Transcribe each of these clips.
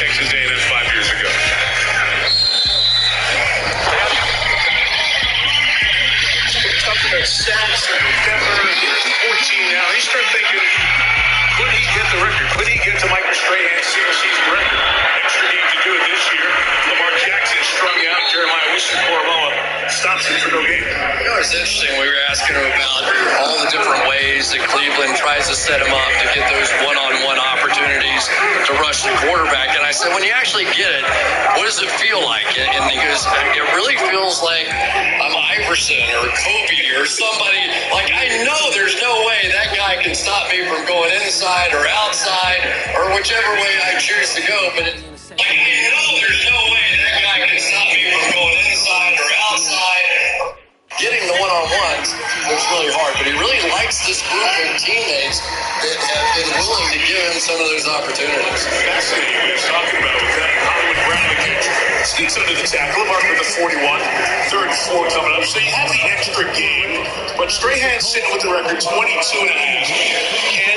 Texas A&M 5 years ago. Talking about sacks in November, 14 now. You start thinking, could he get the record? Could he get to Michael Strahan's single-season record? Extra game to do it this year. Lamar Jackson strung out. Jeremiah Wilson-Corvallis stops him for no game. You know, it's interesting. We were asking him about all the different ways that Cleveland tries to set him up to get those one-on-one opportunities to rush the quarterback. And I said, when you actually get it, what does it feel like? And he goes, it really feels like I'm Iverson or Kobe or somebody. Like, I know there's no way that guy can stop me from going inside or outside or whichever way I choose to go. But I know there's no way that guy can stop me from going inside or outside. Getting the one-on-ones was really hard, but he really likes this group of teammates that have been willing to give him some of those opportunities. Fascinating what he's talking about with that Hollywood Brown catch. Sneaks under the tackle, Mark with the 41. 3rd and 4 coming up. So you have the extra game, but Strahan's sitting with the record 22.5. Can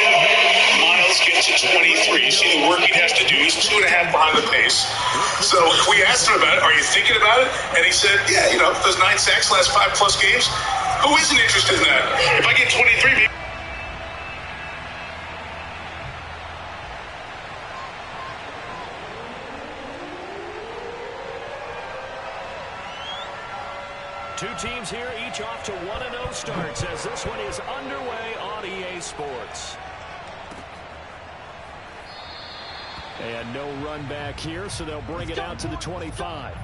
Miles get to 23? You see the work he has to do. He's 2.5 behind the pace. So we asked him about it. Are you thinking about it? And he said, yeah, you know, those 9 sacks last 5+ games. Who isn't interested in that? If I get 23, maybe. Two teams here, each off to 1-0 starts as this one is underway on EA Sports. And no run back here, so they'll bring it out to the 25.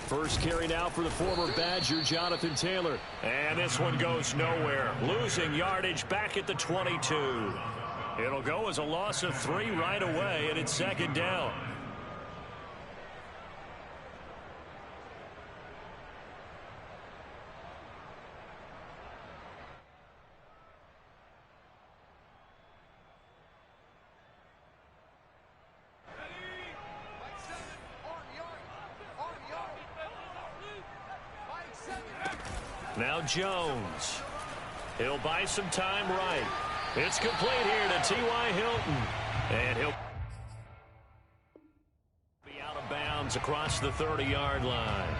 First carry now for the former Badger, Jonathan Taylor. And this one goes nowhere. Losing yardage back at the 22. It'll go as a loss of 3 right away, and it's 2nd down. Now Jones. He'll buy some time right. It's complete here to T.Y. Hilton. And he'll be out of bounds across the 30-yard line.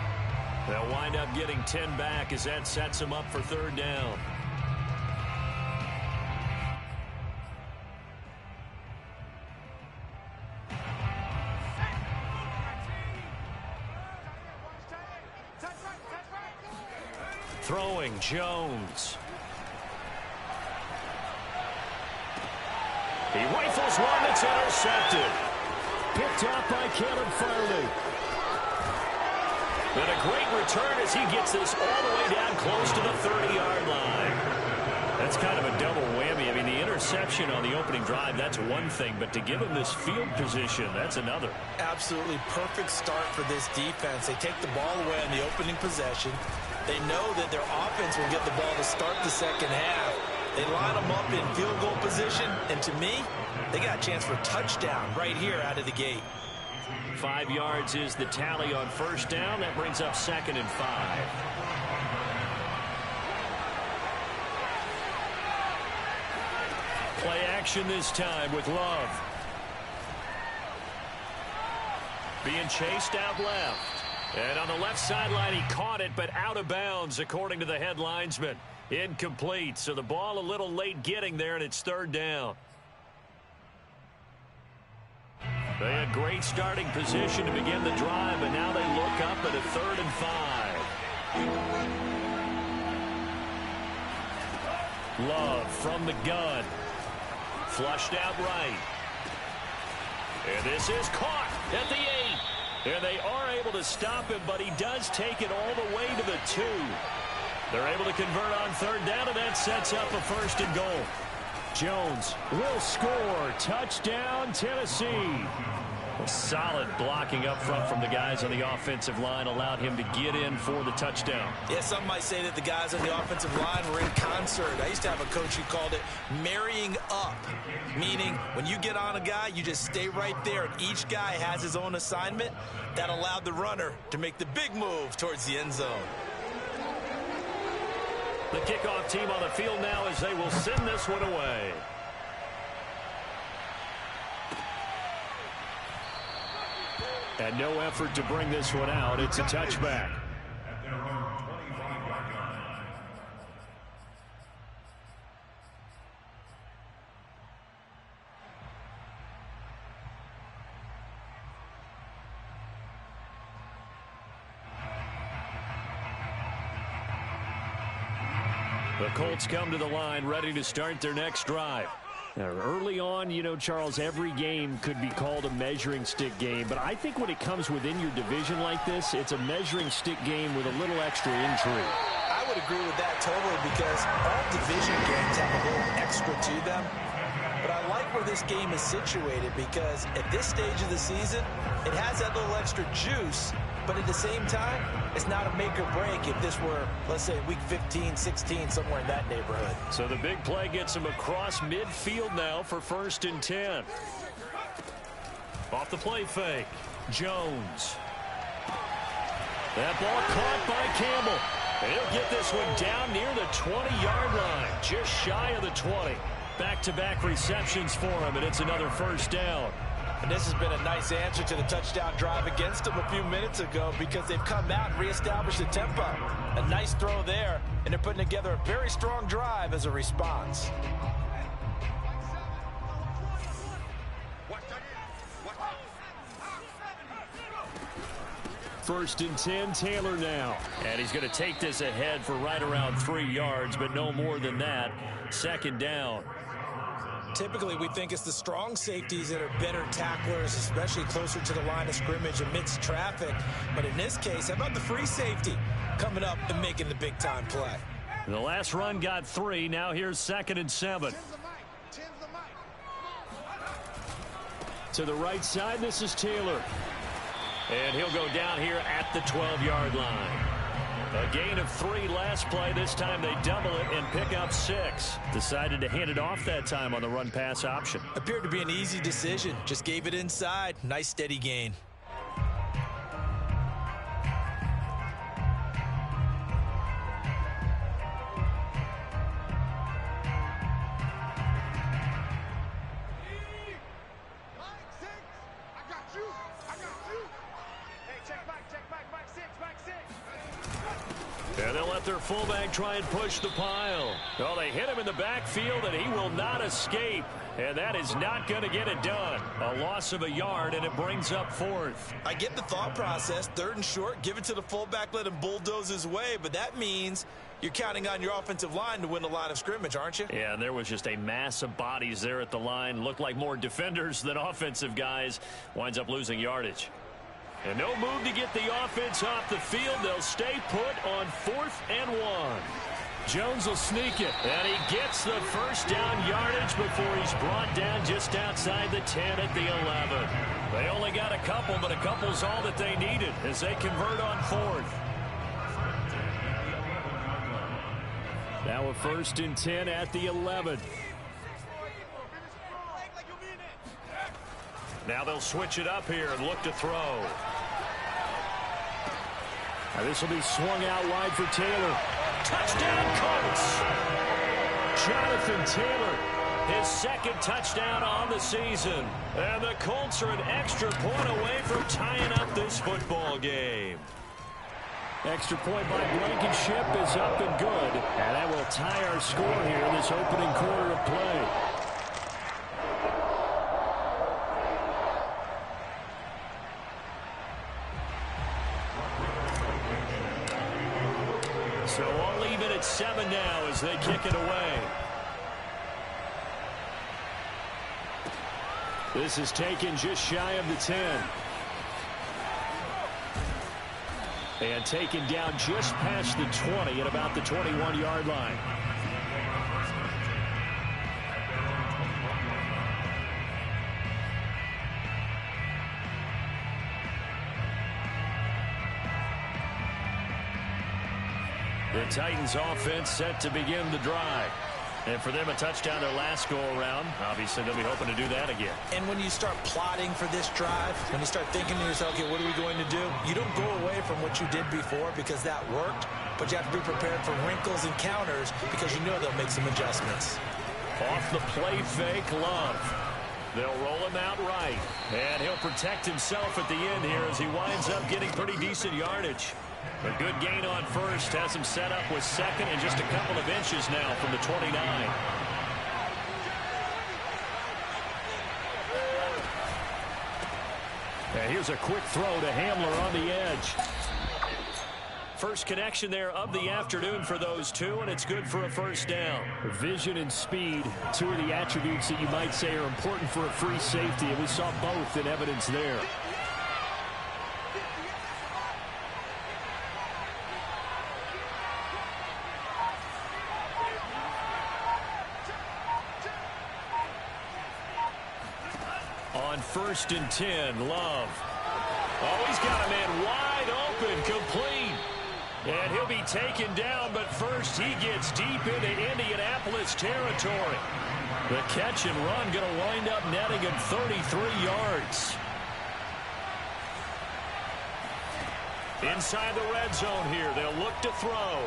They'll wind up getting 10 back as that sets him up for 3rd down. Throwing Jones. He rifles one that's intercepted. Picked up by Caleb Farley. And a great return as he gets this all the way down close to the 30-yard line. That's kind of a double whammy. I mean, the interception on the opening drive, that's one thing. But to give him this field position, that's another. Absolutely perfect start for this defense. They take the ball away on the opening possession. They know that their offense will get the ball to start the second half. They line them up in field goal position, and to me, they got a chance for a touchdown right here out of the gate. 5 yards is the tally on 1st down. That brings up 2nd and 5. Play action this time with Love. Being chased out left. And on the left sideline, he caught it, but out of bounds, according to the head linesman. Incomplete, so the ball a little late getting there, and it's 3rd down. They had great starting position to begin the drive, but now they look up at a 3rd and 5. Love from the gun. Flushed out right. And this is caught at the 8. And they are able to stop him, but he does take it all the way to the 2. They're able to convert on third down, and that sets up a first and goal. Jones will score. Touchdown, Tennessee. Solid blocking up front from the guys on the offensive line allowed him to get in for the touchdown. Yeah, some might say that the guys on the offensive line were in concert. I used to have a coach who called it marrying up, meaning when you get on a guy, you just stay right there, and each guy has his own assignment. That allowed the runner to make the big move towards the end zone. The kickoff team on the field now as they will send this one away. And no effort to bring this one out. It's a touchback. The Colts come to the line ready to start their next drive. Now, early on, you know, Charles, every game could be called a measuring stick game. But I think when it comes within your division like this, it's a measuring stick game with a little extra intrigue. I would agree with that totally because all division games have a little extra to them. But I like where this game is situated because at this stage of the season, it has that little extra juice. But at the same time, it's not a make or break if this were, let's say, week 15, 16, somewhere in that neighborhood. So the big play gets him across midfield now for 1st and 10. Off the play fake, Jones. That ball caught by Campbell. And he'll get this one down near the 20-yard line, just shy of the 20. Back-to-back receptions for him, and it's another first down. And this has been a nice answer to the touchdown drive against them a few minutes ago because they've come out and reestablished the tempo. A nice throw there, and they're putting together a very strong drive as a response. First and 10, Taylor now. And he's going to take this ahead for right around 3 yards, but no more than that. 2nd down. Typically, we think it's the strong safeties that are better tacklers, especially closer to the line of scrimmage amidst traffic. But in this case, how about the free safety coming up and making the big-time play? The last run got 3. Now here's 2nd and 7. To the right side, this is Taylor. And he'll go down here at the 12-yard line. A gain of 3 last play. This time they double it and pick up 6. Decided to hand it off that time on the run-pass option. Appeared to be an easy decision. Just gave it inside. Nice steady gain. And they'll let their fullback try and push the pile. Well, they hit him in the backfield, and he will not escape. And that is not going to get it done. A loss of a yard, and it brings up 4th. I get the thought process. 3rd and short, give it to the fullback, let him bulldoze his way. But that means you're counting on your offensive line to win the line of scrimmage, aren't you? Yeah, and there was just a mass of bodies there at the line. Looked like more defenders than offensive guys. Winds up losing yardage. And no move to get the offense off the field. They'll stay put on 4th and 1. Jones will sneak it. And he gets the first down yardage before he's brought down just outside the 10 at the 11. They only got a couple, but a couple's all that they needed as they convert on 4th. Now a 1st and 10 at the 11. Now they'll switch it up here and look to throw. Now this will be swung out wide for Taylor. Touchdown, Colts! Jonathan Taylor, his 2nd touchdown on the season. And the Colts are an extra point away from tying up this football game. Extra point by Blankenship is up and good. And that will tie our score here in this opening quarter of play. So all even at 7 now as they kick it away. This is taken just shy of the 10. And taken down just past the 20 at about the 21-yard line. The Titans offense set to begin the drive. And for them, a touchdown their last go-around. Obviously, they'll be hoping to do that again. And when you start plotting for this drive, when you start thinking to yourself, okay, what are we going to do? You don't go away from what you did before because that worked, but you have to be prepared for wrinkles and counters because you know they'll make some adjustments. Off the play fake, Love. They'll roll him out right. And he'll protect himself at the end here as he winds up getting pretty decent yardage. A good gain on first, has him set up with second and just a couple of inches now from the 29. And here's a quick throw to Hamler on the edge. First connection there of the afternoon for those two, and it's good for a first down. Vision and speed, two of the attributes that you might say are important for a free safety, and we saw both in evidence there. On 1st and 10, Love. Oh, he's got a man wide open, complete. And he'll be taken down, but first he gets deep into Indianapolis territory. The catch and run going to wind up netting him 33 yards. Inside the red zone here, they'll look to throw.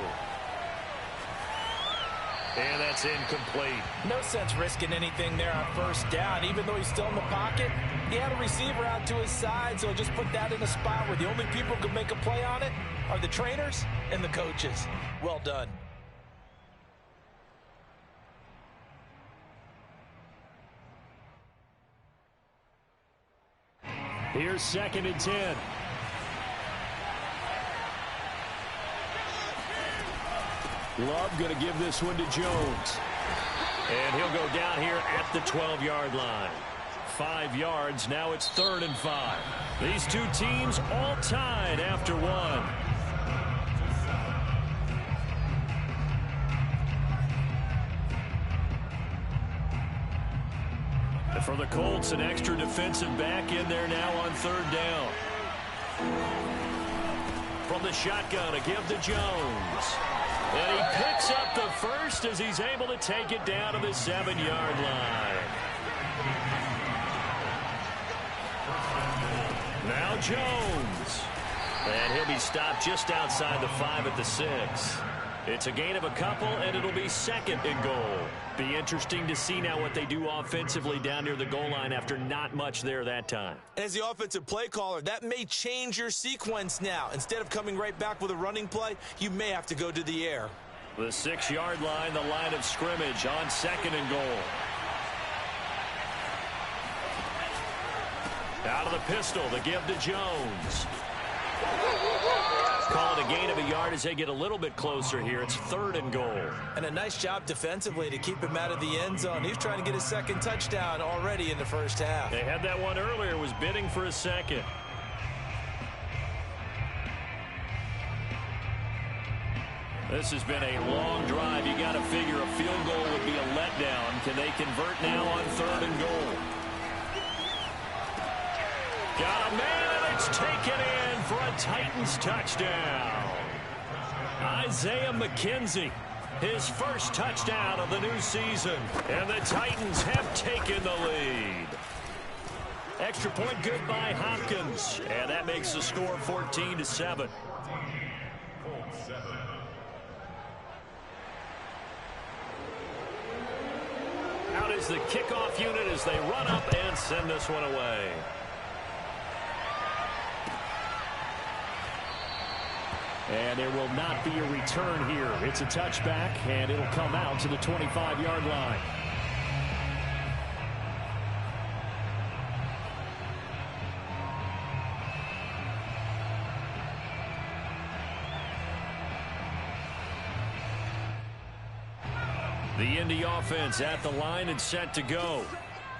And that's incomplete. No sense risking anything there on first down. Even though he's still in the pocket, he had a receiver out to his side, so just put that in a spot where the only people who can make a play on it are the trainers and the coaches. Well done. Here's 2nd and 10. Love going to give this one to Jones. And he'll go down here at the 12-yard line. 5 yards, now it's 3rd and 5. These two teams all tied after one. And for the Colts, an extra defensive back in there now on 3rd down. From the shotgun, a give to Jones. And he picks up the first as he's able to take it down to the 7-yard line. Now Jones. And he'll be stopped just outside the 5 at the 6. It's a gain of a couple, and it'll be 2nd and goal. Be interesting to see now what they do offensively down near the goal line after not much there that time. As the offensive play caller, that may change your sequence now. Instead of coming right back with a running play, you may have to go to the air. The 6-yard line, the line of scrimmage on 2nd and goal. Out of the pistol, the give to Jones. Call it a gain of a yard as they get a little bit closer here. It's 3rd and goal. And a nice job defensively to keep him out of the end zone. He's trying to get his 2nd touchdown already in the first half. They had that one earlier, was bidding for a 2nd. This has been a long drive. You got to figure a field goal would be a letdown. Can they convert now on 3rd and goal? Got a man, and it's taken in for a Titans touchdown. Isaiah McKenzie, his first touchdown of the new season. And the Titans have taken the lead. Extra point good by Hopkins. And that makes the score 14-7. Out is the kickoff unit as they run up and send this one away. And there will not be a return here. It's a touchback, and it'll come out to the 25-yard line. The Indy offense at the line and set to go.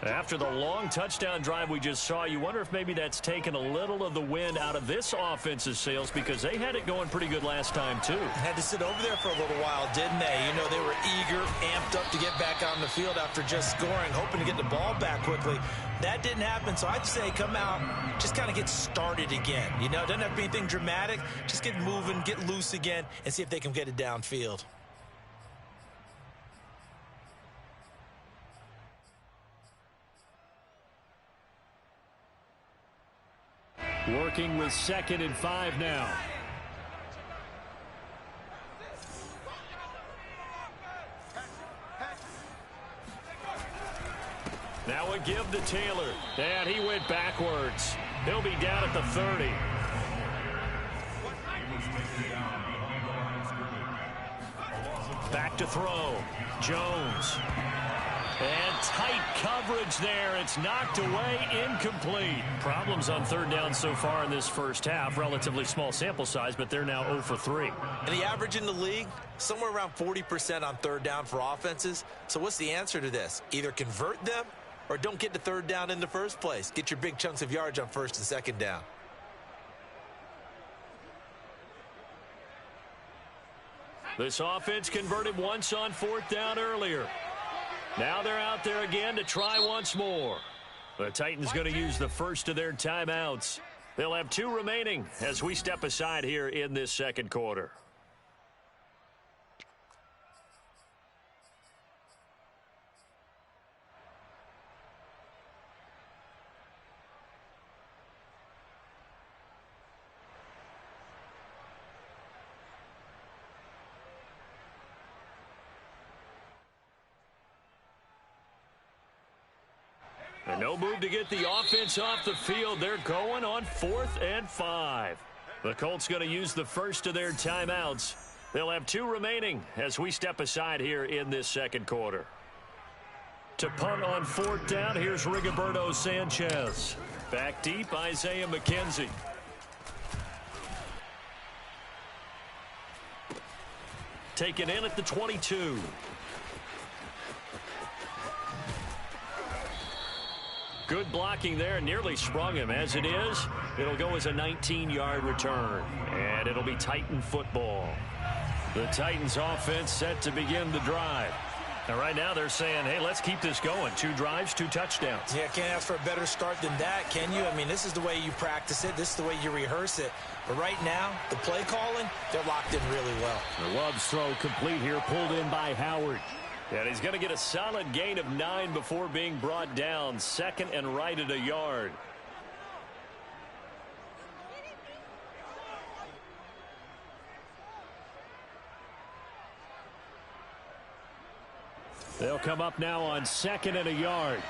After the long touchdown drive we just saw, you wonder if maybe that's taken a little of the wind out of this offense's sails because they had it going pretty good last time too. Had to sit over there for a little while, didn't they? You know, they were eager, amped up to get back on the field after just scoring, hoping to get the ball back quickly. That didn't happen, so I'd say come out, just kind of get started again. You know, it doesn't have to be anything dramatic. Just get moving, get loose again, and see if they can get it downfield. Working with 2nd and 5 now. Now a give to Taylor. And he went backwards. He'll be down at the 30. Back to throw. Jones. And tight coverage there. It's knocked away, incomplete. Problems on 3rd down so far in this first half. Relatively small sample size, but they're now 0 for 3. And the average in the league, somewhere around 40% on 3rd down for offenses. So what's the answer to this? Either convert them or don't get to 3rd down in the first place. Get your big chunks of yards on 1st and 2nd down. This offense converted once on 4th down earlier. Now they're out there again to try once more. The Titans going to use the first of their timeouts. They'll have 2 remaining as we step aside here in this 2nd quarter. And no move to get the offense off the field. They're going on 4th and 5. The Colts going to use the first of their timeouts. They'll have 2 remaining as we step aside here in this 2nd quarter. To punt on 4th down, here's Rigoberto Sanchez. Back deep, Isaiah McKenzie. Taken in at the 22. Good blocking there, nearly sprung him. As it is, it'll go as a 19-yard return, and it'll be Titan football. The Titans offense set to begin the drive. And right now they're saying, hey, let's keep this going. 2 drives, 2 touchdowns. Yeah, can't ask for a better start than that, can you? I mean, this is the way you practice it. This is the way you rehearse it. But right now, the play calling, they're locked in really well. The Love's throw complete here, pulled in by Howard. And he's going to get a solid gain of 9 before being brought down. 2nd and right at a yard. They'll come up now on 2nd and a yard.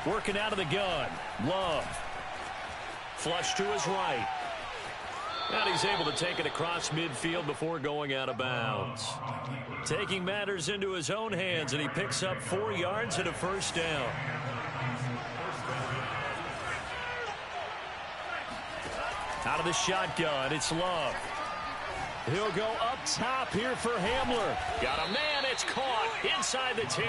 Working out of the gun. Love. Flush to his right. And he's able to take it across midfield before going out of bounds. Taking matters into his own hands, and he picks up 4 yards and a 1st down. Out of the shotgun, it's Love. He'll go up top here for Hamler. Got a man, it's caught inside the 10.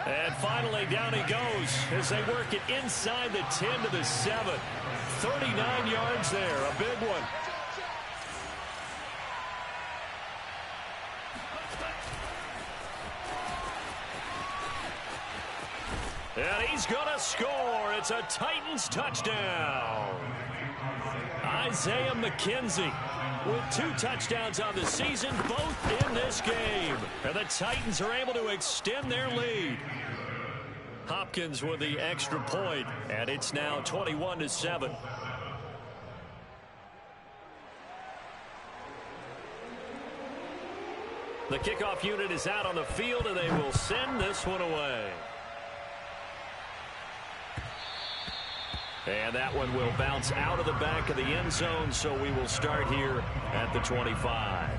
And finally down he goes as they work it inside the 10 to the 7. 39 yards there, a big one. And he's going to score. It's a Titans touchdown. Isaiah McKenzie with 2 touchdowns on the season, both in this game. And the Titans are able to extend their lead. Hopkins with the extra point, and it's now 21-7. The kickoff unit is out on the field, and they will send this one away. And that one will bounce out of the back of the end zone, so we will start here at the 25.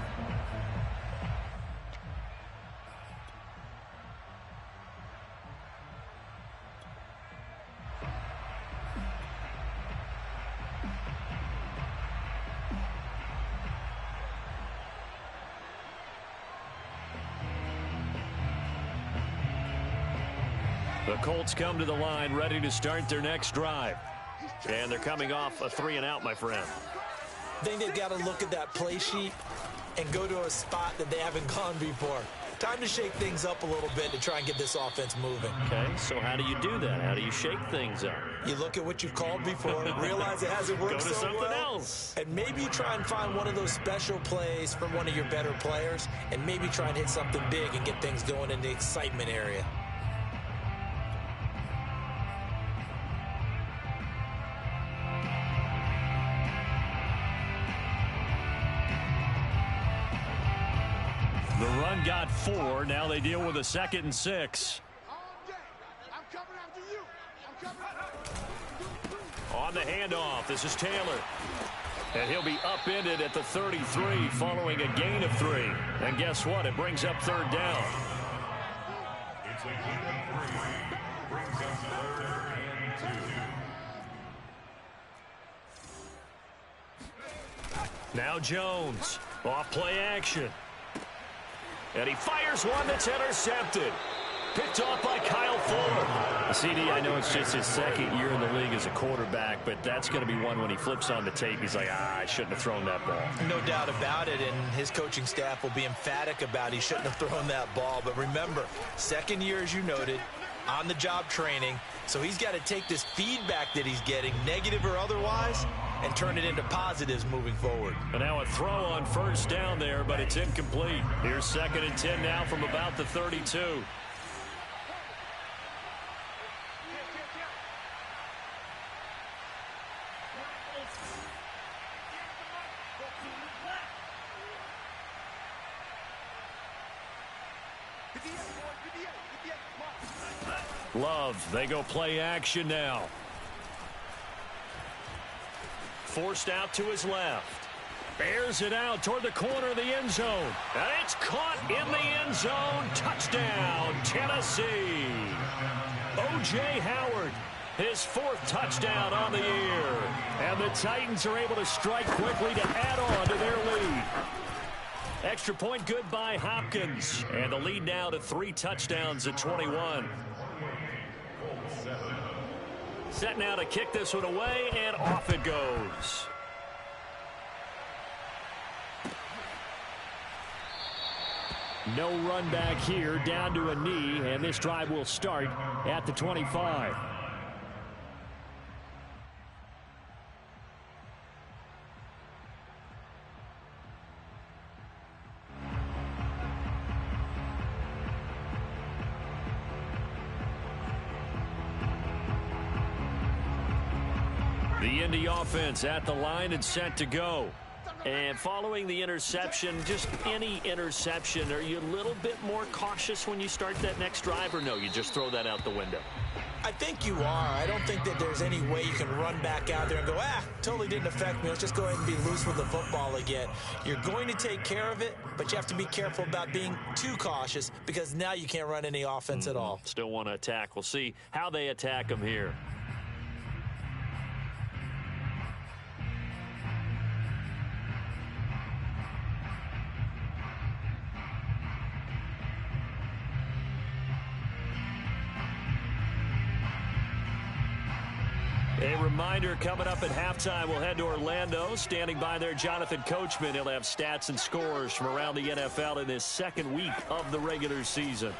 The Colts come to the line ready to start their next drive. And they're coming off a 3-and-out, my friend. I think they've got to look at that play sheet and go to a spot that they haven't gone before. Time to shake things up a little bit to try and get this offense moving. Okay, so how do you do that? How do you shake things up? You look at what you've called before, realize it hasn't worked Go to so something well, else. and maybe you try and find one of those special plays from one of your better players, and maybe try and hit something big and get things going in the excitement area. The run got 4. Now they deal with a 2nd and 6. On the handoff, this is Taylor. And he'll be upended at the 33 following a gain of 3. And guess what? It brings up 3rd down. It's a gain of 3. Brings up 3rd and 2. Now Jones. Off play action. And he fires one that's intercepted. Picked off by Kyle Fuller. CD, I know it's just his 2nd year in the league as a quarterback, but that's going to be one when he flips on the tape. He's like, I shouldn't have thrown that ball. No doubt about it, and his coaching staff will be emphatic about he shouldn't have thrown that ball. But remember, 2nd year, as you noted, on-the-job training. So he's got to take this feedback that he's getting, negative or otherwise, and turn it into positives moving forward. And now a throw on 1st down there, but it's incomplete. Here's 2nd and 10 now from about the 32. Love, they go play action now. Forced out to his left. Bears it out toward the corner of the end zone. And it's caught in the end zone. Touchdown, Tennessee. O.J. Howard, his 4th touchdown on the year. And the Titans are able to strike quickly to add on to their lead. Extra point good by Hopkins. And the lead now to 3 touchdowns at 21. Set now to kick this one away, and off it goes. No run back here, down to a knee, and this drive will start at the 25. The Indy offense at the line and set to go. And following the interception, just any interception, are you a little bit more cautious when you start that next drive, or no, you just throw that out the window? I think you are. I don't think that there's any way you can run back out there and go, totally didn't affect me. Let's just go ahead and be loose with the football again. You're going to take care of it, but you have to be careful about being too cautious because now you can't run any offense at all. Still want to attack. We'll see how they attack them here. A reminder, coming up at halftime, we'll head to Orlando. Standing by there, Jonathan Coachman. He'll have stats and scores from around the NFL in this 2nd week of the regular season.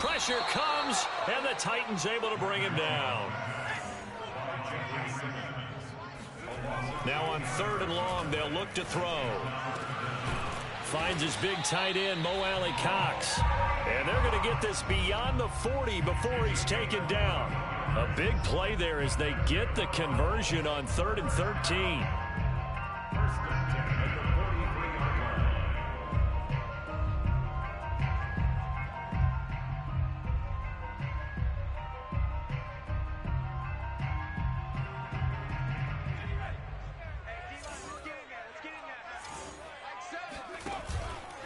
Pressure comes, and the Titans able to bring him down. Now on 3rd and long, they'll look to throw. Finds his big tight end, Mo Alley Cox. And they're going to get this beyond the 40 before he's taken down. A big play there as they get the conversion on 3rd and 13.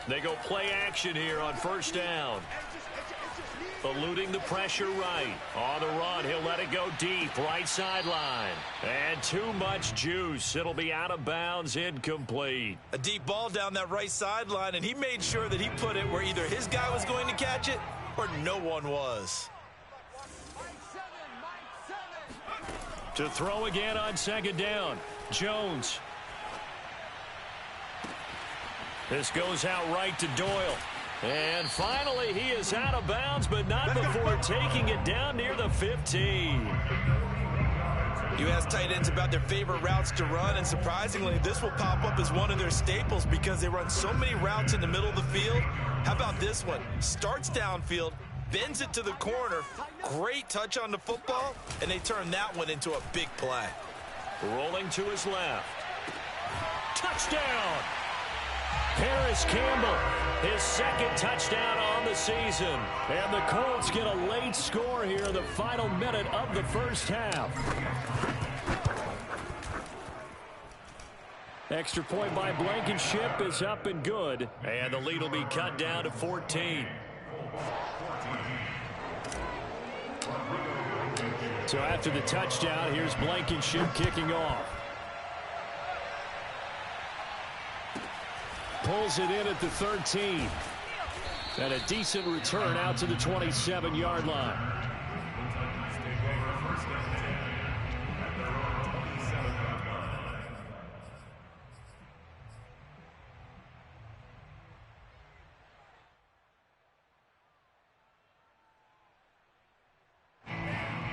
They go play action here on 1st down. Eluding the pressure right. On the run, he'll let it go deep. Right sideline. And too much juice. It'll be out of bounds, incomplete. A deep ball down that right sideline, and he made sure that he put it where either his guy was going to catch it where no one was. To throw again on second down, Jones. This goes out right to Doyle. And finally, he is out of bounds, but not before taking it down near the 15. You ask tight ends about their favorite routes to run, and surprisingly, this will pop up as one of their staples because they run so many routes in the middle of the field. How about this one? Starts downfield, bends it to the corner, great touch on the football, and they turn that one into a big play. Rolling to his left. Touchdown! Paris Campbell, his second touchdown on the season. And the Colts get a late score here in the final minute of the first half. Extra point by Blankenship is up and good. And the lead will be cut down to 14. So after the touchdown, here's Blankenship kicking off. Pulls it in at the 13. And a decent return out to the 27-yard line.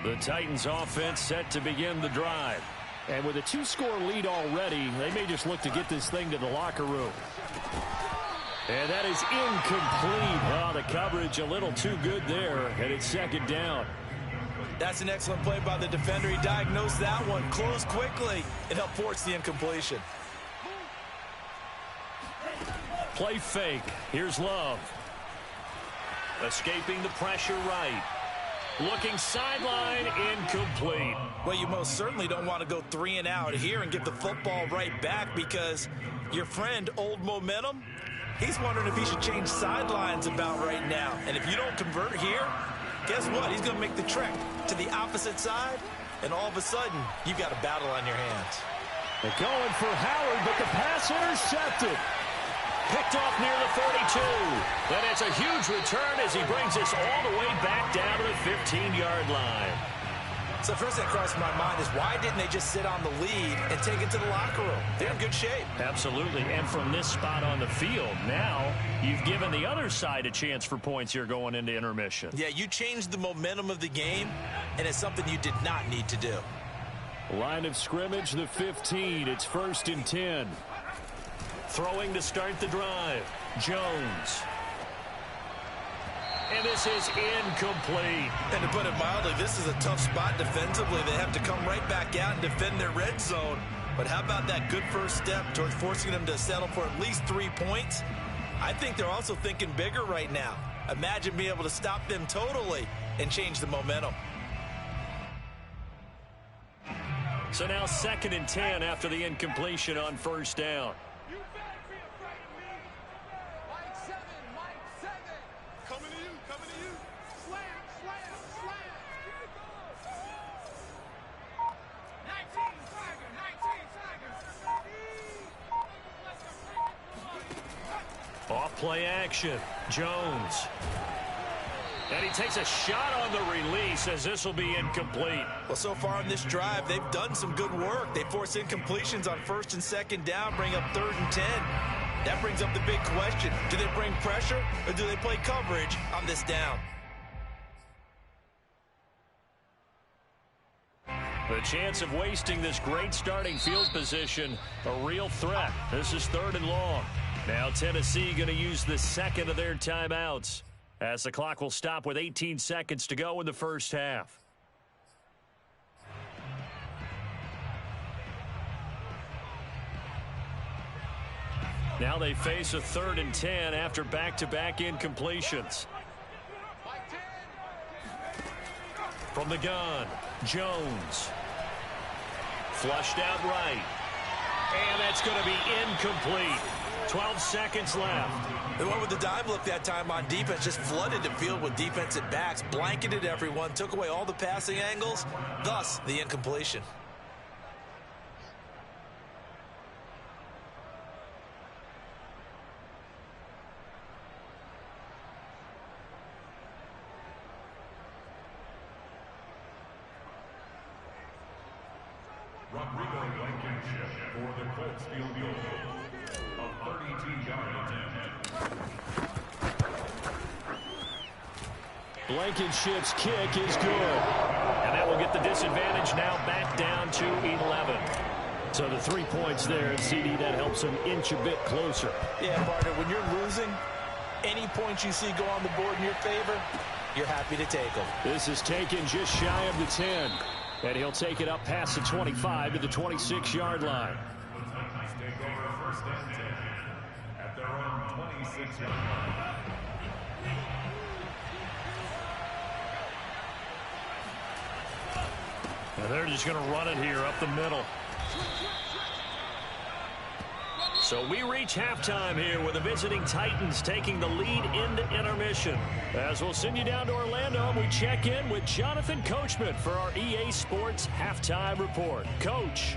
The Titans offense set to begin the drive. And with a two-score lead already, they may just look to get this thing to the locker room. And that is incomplete. Oh, the coverage a little too good there, and it's second down. That's an excellent play by the defender. He diagnosed that one, closed quickly, and helped force the incompletion. Play fake. Here's Love. Escaping the pressure right. Looking sideline, incomplete. Well, you most certainly don't want to go 3 and out here and give the football right back because your friend, Old Momentum, he's wondering if he should change sidelines about right now. And if you don't convert here, guess what? He's going to make the trek to the opposite side, and all of a sudden, you've got a battle on your hands. They're going for Howard, but the pass intercepted. Picked off near the 42. And it's a huge return as he brings us all the way back down to the 15-yard line. So first thing that crossed my mind is why didn't they just sit on the lead and take it to the locker room? They're in good shape. Absolutely. And from this spot on the field, now you've given the other side a chance for points here going into intermission. Yeah, you changed the momentum of the game, and it's something you did not need to do. Line of scrimmage, the 15. It's 1st and 10. Throwing to start the drive. Jones. And this is incomplete. And to put it mildly, this is a tough spot defensively. They have to come right back out and defend their red zone. But how about that good first step towards forcing them to settle for at least 3 points? I think they're also thinking bigger right now. Imagine being able to stop them totally and change the momentum. So now 2nd and 10 after the incompletion on 1st down. Off play action. Jones. And he takes a shot on the release as this will be incomplete. Well, so far on this drive, they've done some good work. They force incompletions on 1st and 2nd down, bring up 3rd and 10. That brings up the big question. Do they bring pressure or do they play coverage on this down? The chance of wasting this great starting field position, a real threat. This is 3rd and long. Now Tennessee going to use the second of their timeouts as the clock will stop with 18 seconds to go in the first half. Now they face a 3rd and 10 after back-to-back incompletions. From the gun, Jones. Flushed out right. And that's going to be incomplete. 12 seconds left. They went with the dive look that time on defense, just flooded the field with defensive backs, blanketed everyone, took away all the passing angles, thus the incompletion. For the Colts field goal, a 32-yard attempt. Blankenship's kick is good. And that will get the disadvantage now back down to 11. So the 3 points there, and CD, that helps him inch a bit closer. Yeah, partner, when you're losing, any points you see go on the board in your favor, you're happy to take them. This is taken just shy of the 10. And he'll take it up past the 25 to the 26-yard line. Take over first and 10 at their own 26-yard line. And they're just going to run it here up the middle. So we reach halftime here with the visiting Titans taking the lead into intermission. As we'll send you down to Orlando, and we check in with Jonathan Coachman for our EA Sports Halftime Report. Coach.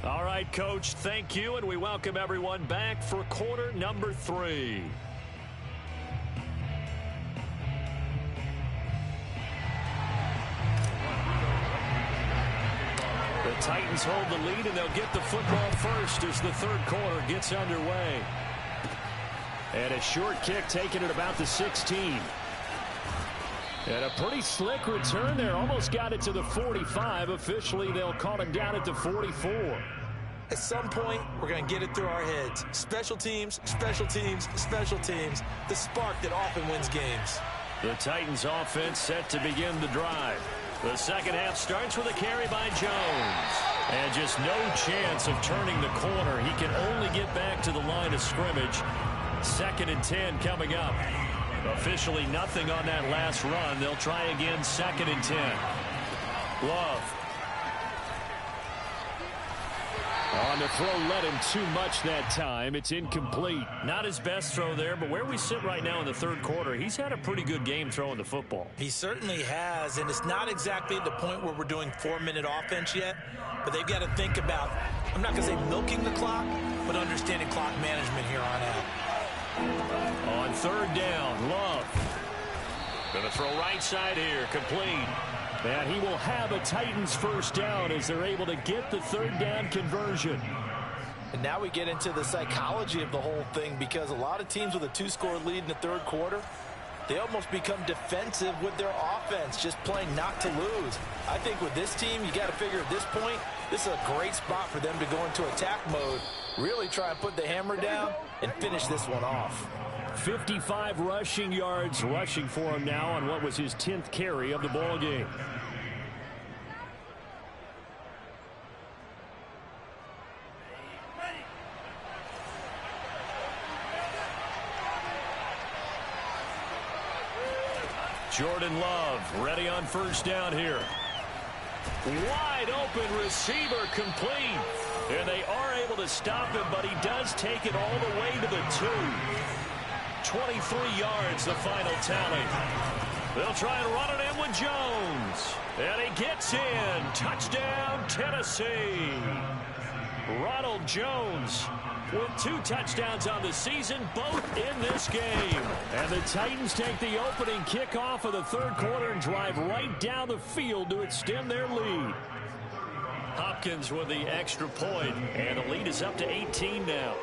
All right, Coach, thank you, and we welcome everyone back for quarter number 3. The Titans hold the lead, and they'll get the football first as the third quarter gets underway. And a short kick taken at about the 16. And a pretty slick return there. Almost got it to the 45. Officially, they'll call it down at the 44. At some point, we're going to get it through our heads. Special teams, special teams, special teams. The spark that often wins games. The Titans offense set to begin the drive. The second half starts with a carry by Jones. And just no chance of turning the corner. He can only get back to the line of scrimmage. 2nd and 10 coming up. Officially nothing on that last run. They'll try again 2nd and 10. Love. On the throw, led him too much that time. It's incomplete. Not his best throw there, but where we sit right now in the third quarter, he's had a pretty good game throwing the football. He certainly has, and it's not exactly at the point where we're doing 4-minute offense yet, but they've got to think about, I'm not going to say milking the clock, but understanding clock management here on out. On third down, Love. Going to throw right side here, complete. And he will have a Titans first down as they're able to get the third down conversion. And now we get into the psychology of the whole thing, because a lot of teams with a 2-score lead in the third quarter, they almost become defensive with their offense, just playing not to lose. I think with this team, you got to figure at this point, this is a great spot for them to go into attack mode, really try and put the hammer down and finish this one off. 55 rushing yards rushing for him now on what was his 10th carry of the ball game. Jordan Love ready on first down here. Wide open receiver, complete. And they are able to stop him, but he does take it all the way to the 2. 23 yards, the final tally. They'll try and run it in with Jones. And he gets in. Touchdown, Tennessee. Ronald Jones with 2 touchdowns on the season, both in this game. And the Titans take the opening kickoff of the third quarter and drive right down the field to extend their lead. Hopkins with the extra point, and the lead is up to 18 now.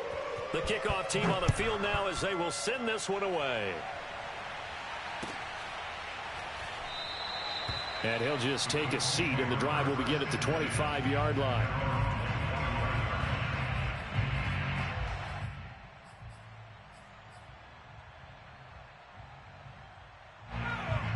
The kickoff team on the field now as they will send this one away. And he'll just take a seat, and the drive will begin at the 25-yard line.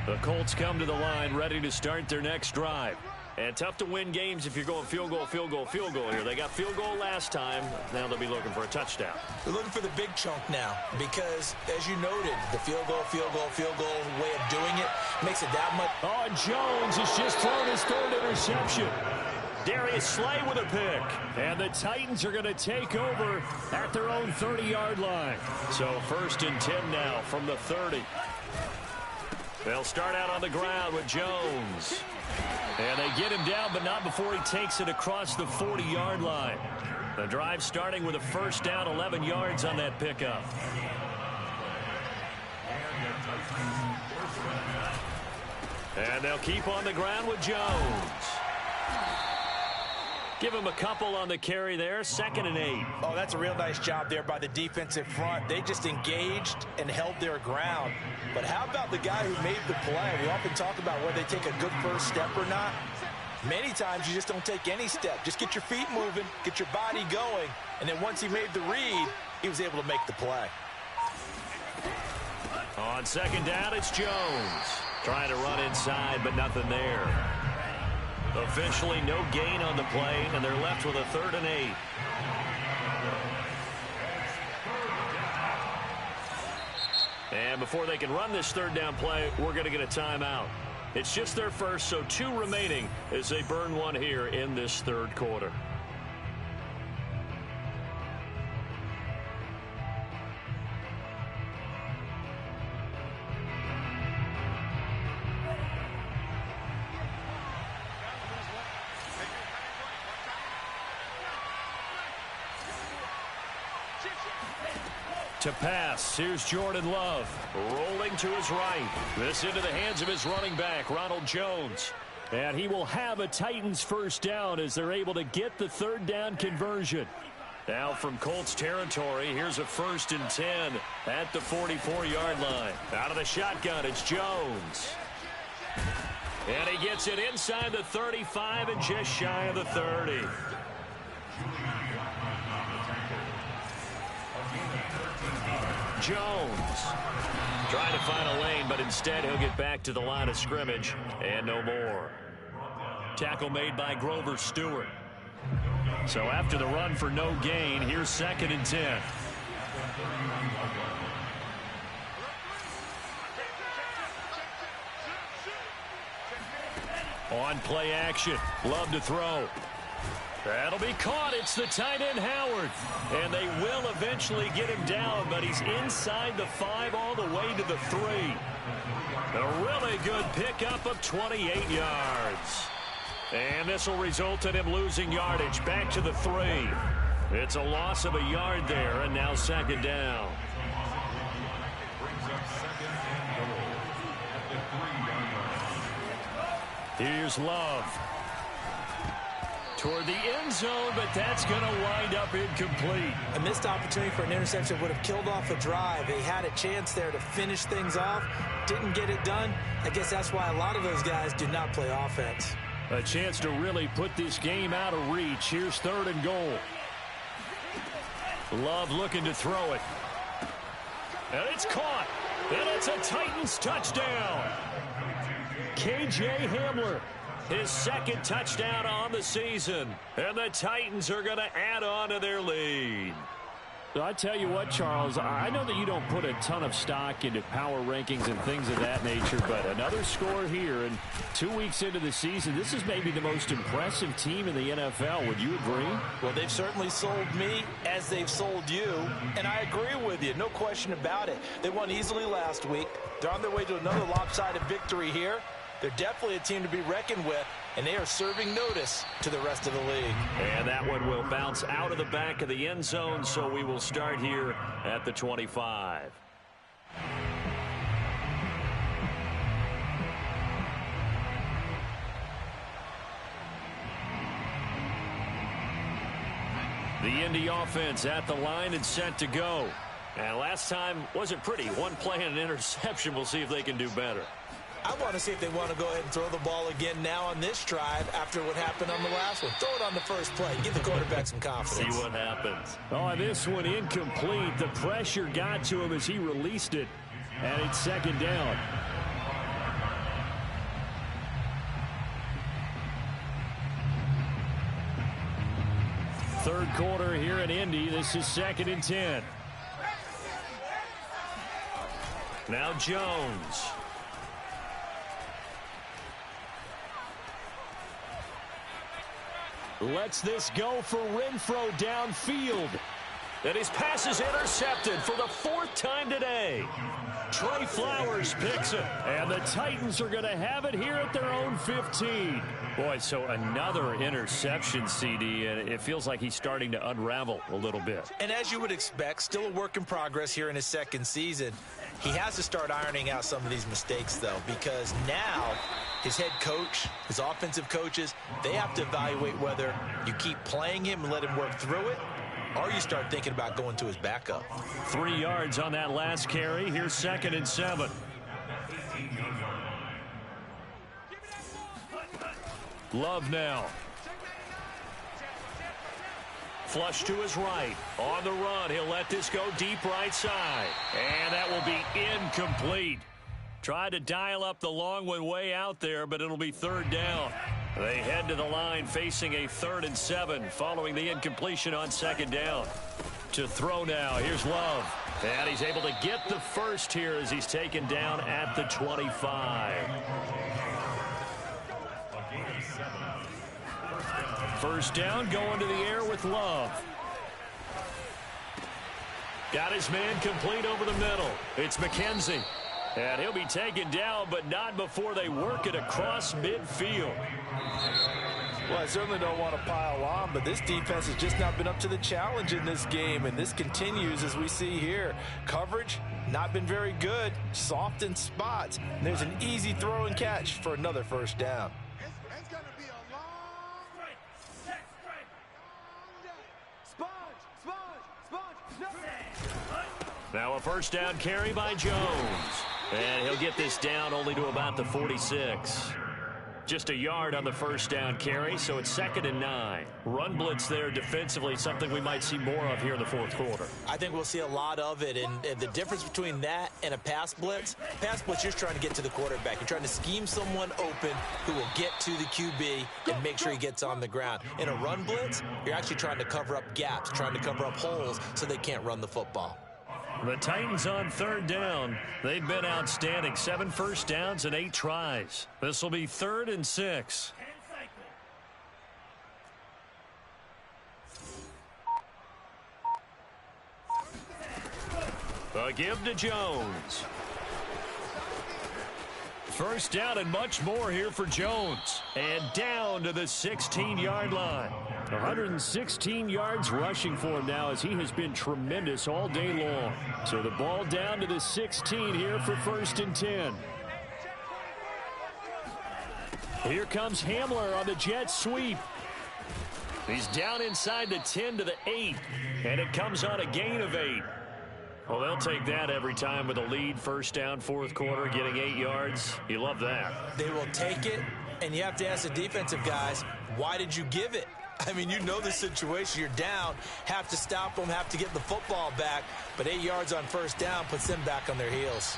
The Colts come to the line ready to start their next drive. And tough to win games if you're going field goal, field goal, field goal here. They got field goal last time. Now they'll be looking for a touchdown. They're looking for the big chunk now because, as you noted, the field goal way of doing it makes it that much. Oh, and Jones has just thrown his 3rd interception. Darius Slay with a pick. And the Titans are going to take over at their own 30-yard line. So 1st and 10 now from the 30. They'll start out on the ground with Jones. And they get him down, but not before he takes it across the 40-yard line. The drive starting with a first down, 11 yards on that pickup. And they'll keep on the ground with Jones. Give him a couple on the carry there. 2nd and 8. Oh, that's a real nice job there by the defensive front. They just engaged and held their ground. But how about the guy who made the play? We often talk about whether they take a good first step or not. Many times you just don't take any step. Just get your feet moving, get your body going, and then once he made the read, he was able to make the play. On 2nd down, it's Jones. Trying to run inside, but nothing there. Officially no gain on the play, and they're left with a 3rd and 8. And before they can run this 3rd down play, we're going to get a timeout. It's just their first, so 2 remaining as they burn one here in this 3rd quarter. To pass, here's Jordan Love, rolling to his right. This into the hands of his running back, Ronald Jones. And he will have a Titans first down as they're able to get the 3rd down conversion. Now from Colts territory, here's a 1st and 10 at the 44-yard line. Out of the shotgun, it's Jones. And he gets it inside the 35 and just shy of the 30. Jones trying to find a lane, but instead he'll get back to the line of scrimmage and no more. Tackle made by Grover Stewart. So after the run for no gain, here's 2nd and 10. On play action, Love to throw. That'll be caught. It's the tight end, Howard. And they will eventually get him down, but he's inside the 5 all the way to the 3. A really good pickup of 28 yards. And this will result in him losing yardage back to the 3. It's a loss of a yard there, and now 2nd down. Here's Love. Toward the end zone, but that's going to wind up incomplete. A missed opportunity for an interception would have killed off a drive. They had a chance there to finish things off. Didn't get it done. I guess that's why a lot of those guys do not play offense. A chance to really put this game out of reach. Here's 3rd and goal. Love looking to throw it. And it's caught. And it's a Titans touchdown. K.J. Hamler. His 2nd touchdown on the season. And the Titans are going to add on to their lead. I tell you what, Charles, I know that you don't put a ton of stock into power rankings and things of that nature, but another score here, and 2 weeks into the season, this is maybe the most impressive team in the NFL. Would you agree? Well, they've certainly sold me as they've sold you, and I agree with you, no question about it. They won easily last week. They're on their way to another lopsided victory here. They're definitely a team to be reckoned with, and they are serving notice to the rest of the league. And that one will bounce out of the back of the end zone, so we will start here at the 25. The Indy offense at the line and set to go. And last time wasn't pretty. One play and an interception. We'll see if they can do better. I want to see if they want to go ahead and throw the ball again now on this drive after what happened on the last one. Throw it on the first play. Give the quarterback some confidence. See what happens. Oh, this one incomplete. The pressure got to him as he released it. And it's 2nd down. Third quarter here in Indy. This is 2nd and 10. Now Jones. Lets this go for Renfro downfield. And his pass is intercepted for the 4th time today. Trey Flowers picks it. And the Titans are going to have it here at their own 15. Boy, so another interception, CD, and it feels like he's starting to unravel a little bit. And as you would expect, still a work in progress here in his second season. He has to start ironing out some of these mistakes, though, because now his head coach, his offensive coaches, they have to evaluate whether you keep playing him and let him work through it, or you start thinking about going to his backup. 3 yards on that last carry. Here's 2nd and 7. Love now. Flush to his right. On the run, he'll let this go deep right side. And that will be incomplete. Tried to dial up the long one way out there, but it'll be 3rd down. They head to the line facing a 3rd and 7 following the incompletion on 2nd down. To throw now, here's Love. And he's able to get the first here as he's taken down at the 25. 1st down, going to the air with Love. Got his man complete over the middle. It's McKenzie. And he'll be taken down, but not before they work it across midfield. Well, I certainly don't want to pile on, but this defense has just not been up to the challenge in this game, and this continues as we see here. Coverage, not been very good, soft in spots. And there's an easy throw and catch for another 1st down. It's going to be a long Now a 1st down carry by Jones. And he'll get this down only to about the 46. Just a yard on the 1st down carry, so it's 2nd and 9. Run blitz there defensively, something we might see more of here in the 4th quarter. I think we'll see a lot of it, and the difference between that and a pass blitz, you're just trying to get to the quarterback. You're trying to scheme someone open who will get to the QB and make sure he gets on the ground. In a run blitz, you're actually trying to cover up gaps, trying to cover up holes so they can't run the football. The Titans on 3rd down. They've been outstanding. 7 first downs and 8 tries. This will be 3rd and 6. A give to Jones. 1st down and much more here for Jones. And down to the 16-yard line. 116 yards rushing for him now as he has been tremendous all day long. So the ball down to the 16 here for 1st and 10. Here comes Hamler on the jet sweep. He's down inside the 10 to the 8. And it comes on a gain of 8. Well, they'll take that every time with a lead. 1st down, 4th quarter, getting 8 yards. You love that. They will take it, and you have to ask the defensive guys, why did you give it? I mean, you know the situation. You're down, have to stop them, have to get the football back. But 8 yards on 1st down puts them back on their heels.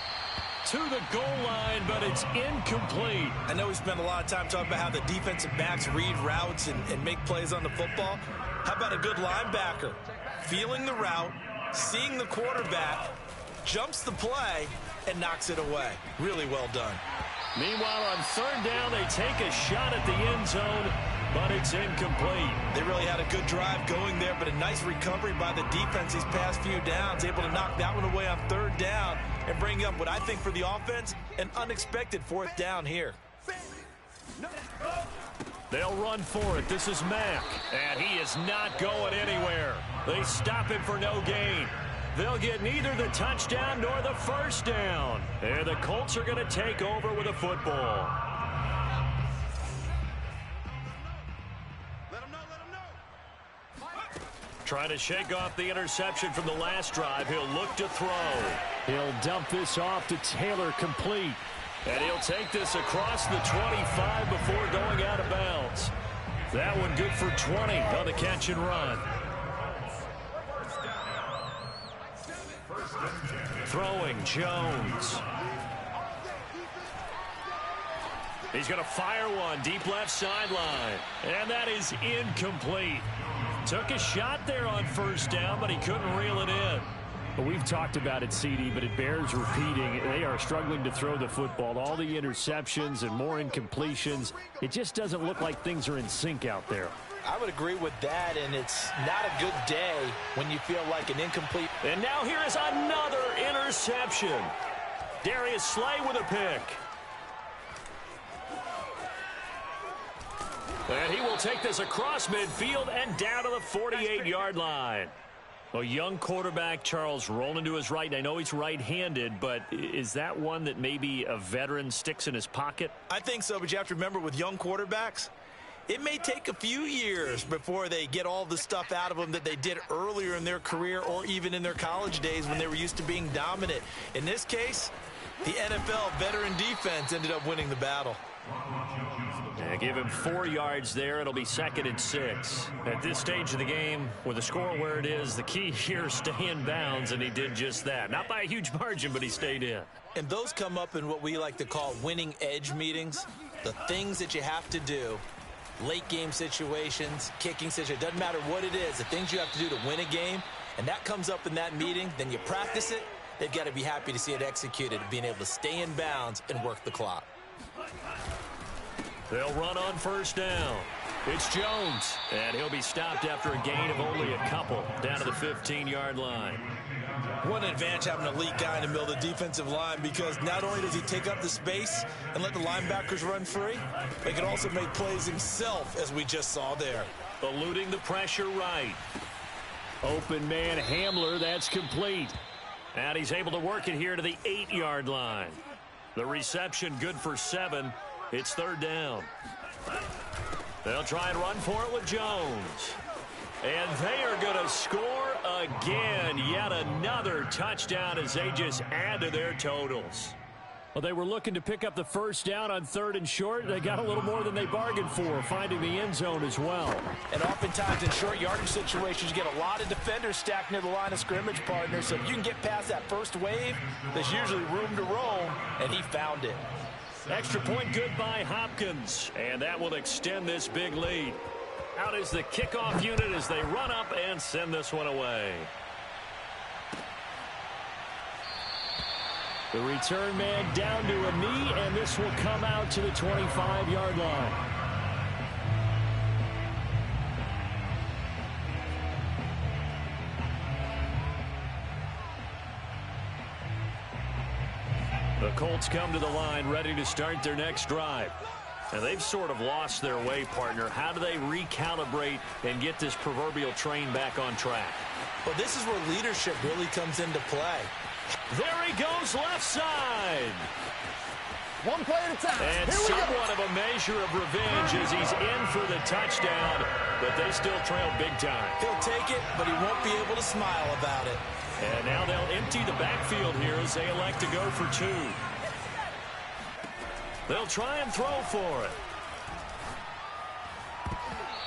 To the goal line, but it's incomplete. I know we spent a lot of time talking about how the defensive backs read routes and make plays on the football. How about a good linebacker? Feeling the route, seeing the quarterback, jumps the play, and knocks it away. Really well done. Meanwhile, on 3rd down, they take a shot at the end zone, but it's incomplete. They really had a good drive going there, but a nice recovery by the defense these past few downs, able to knock that one away on 3rd down and bring up what I think for the offense, an unexpected 4th down here. They'll run for it. This is Mack, and he is not going anywhere. They stop him for no gain. They'll get neither the touchdown nor the 1st down. And the Colts are going to take over with a football. Trying to shake off the interception from the last drive. He'll look to throw. He'll dump this off to Taylor, complete. And he'll take this across the 25 before going out of bounds. That one good for 20 on the catch and run. Throwing, Jones. He's going to fire one deep left sideline. And that is incomplete. Took a shot there on 1st down, but he couldn't reel it in. Well, we've talked about it, CD, but it bears repeating. They are struggling to throw the football. All the interceptions and more incompletions. It just doesn't look like things are in sync out there. I would agree with that, and it's not a good day when you feel like an incomplete. And now here is another interception. Darius Slay with a pick. And he will take this across midfield and down to the 48-yard line. A young quarterback, Charles, rolling to his right. I know he's right-handed, but is that one that maybe a veteran sticks in his pocket? I think so, but you have to remember with young quarterbacks, it may take a few years before they get all the stuff out of them that they did earlier in their career or even in their college days when they were used to being dominant. In this case, the NFL veteran defense ended up winning the battle. Yeah, give him 4 yards there. It'll be 2nd and 6. At this stage of the game, with the score where it is, the key here is stay in bounds, and he did just that. Not by a huge margin, but he stayed in. And those come up in what we like to call winning edge meetings. The things that you have to do, late game situations, kicking situations, doesn't matter what it is, the things you have to do to win a game, and that comes up in that meeting, then you practice it. They've got to be happy to see it executed, being able to stay in bounds and work the clock. They'll run on first down. It's Jones, and he'll be stopped after a gain of only a couple down to the 15-yard line. What an advantage having an elite guy in the middle of the defensive line, because not only does he take up the space and let the linebackers run free, but he can also make plays himself, as we just saw there. Eluding the pressure right. Open man Hamler, that's complete. And he's able to work it here to the 8-yard line. The reception good for 7. It's 3rd down. They'll try and run for it with Jones. And they are going to score again. Yet another touchdown as they just add to their totals. Well, they were looking to pick up the first down on 3rd and short. They got a little more than they bargained for, finding the end zone as well. And oftentimes in short yardage situations, you get a lot of defenders stacked near the line of scrimmage, partner. So if you can get past that first wave, there's usually room to roam, and he found it. Extra point good by Hopkins, and that will extend this big lead. Out is the kickoff unit as they run up and send this one away. The return man down to a knee, and this will come out to the 25-yard line. The Colts come to the line ready to start their next drive. And they've sort of lost their way, partner. How do they recalibrate and get this proverbial train back on track? Well, this is where leadership really comes into play. There he goes left side. One play at a time. And somewhat of a measure of revenge as he's in for the touchdown, but they still trail big time. He'll take it, but he won't be able to smile about it. And now they'll empty the backfield here as they elect to go for 2. They'll try and throw for it.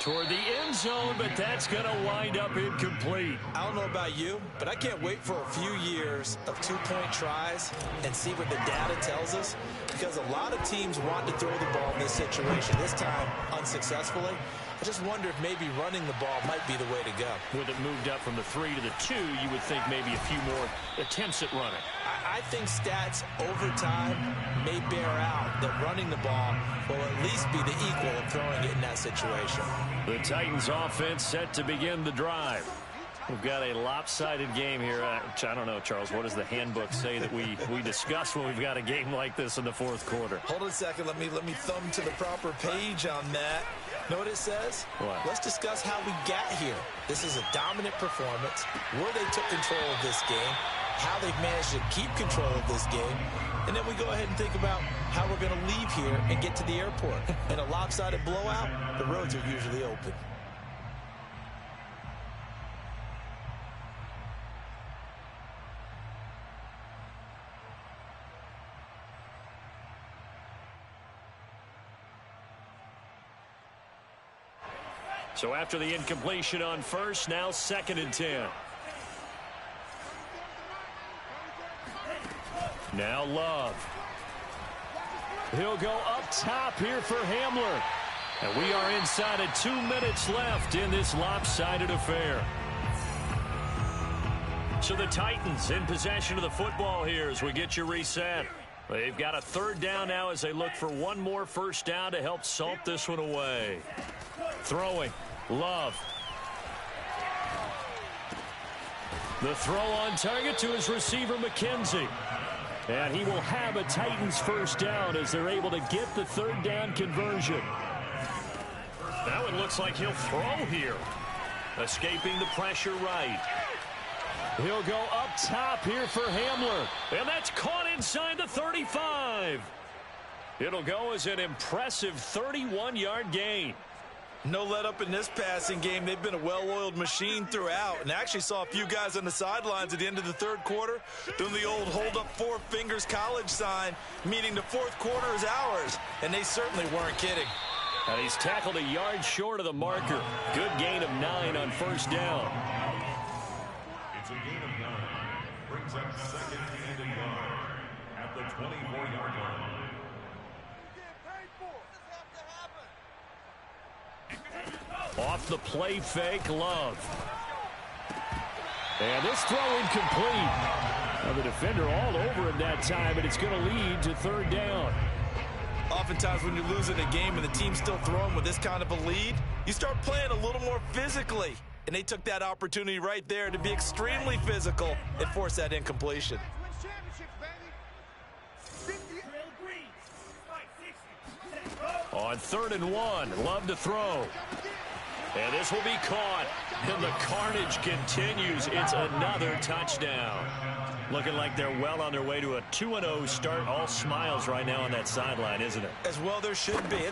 Toward the end zone, but that's going to wind up incomplete. I don't know about you, but I can't wait for a few years of 2-point tries and see what the data tells us, because a lot of teams want to throw the ball in this situation, this time unsuccessfully. I just wonder if maybe running the ball might be the way to go. With it moved up from the 3 to the 2, you would think maybe a few more attempts at running. I think stats over time may bear out that running the ball will at least be the equal of throwing it in that situation. The Titans offense set to begin the drive. We've got a lopsided game here. I don't know, Charles, what does the handbook say that we discuss when we've got a game like this in the 4th quarter? Hold on a second. Let me thumb to the proper page on that. Know what it says? What? Let's discuss how we got here. This is a dominant performance, where they took control of this game, how they've managed to keep control of this game, and then we go ahead and think about how we're going to leave here and get to the airport. In a lopsided blowout, the roads are usually open. So after the incompletion on first, now 2nd and 10. Now Love. He'll go up top here for Hamler. And we are inside of 2 minutes left in this lopsided affair. So the Titans in possession of the football here as we get you reset. They've got a 3rd down now as they look for one more first down to help salt this one away. Throwing. Love. The throw on target to his receiver, McKenzie. And he will have a Titans first down as they're able to get the third down conversion. Now it looks like he'll throw here. Escaping the pressure right. He'll go up top here for Hamler. And that's caught inside the 35. It'll go as an impressive 31-yard gain. No let up in this passing game. They've been a well-oiled machine throughout. And actually saw a few guys on the sidelines at the end of the third quarter doing the old hold up four fingers college sign, meaning the fourth quarter is ours. And they certainly weren't kidding. And he's tackled a yard short of the marker. Good gain of 9 on first down. It's a gain of 9. Brings up second and a yard at the 24-yard line. Off the play fake, Love. And this throw incomplete. Now the defender all over him that time, but it's going to lead to third down. Oftentimes when you're losing a game and the team's still throwing with this kind of a lead, you start playing a little more physically. And they took that opportunity right there to be extremely physical and force that incompletion. On 3rd and 1, Love to throw. And this will be caught. And the carnage continues. It's another touchdown. Looking like they're well on their way to a 2-0 start. All smiles right now on that sideline, isn't it? As well there should be.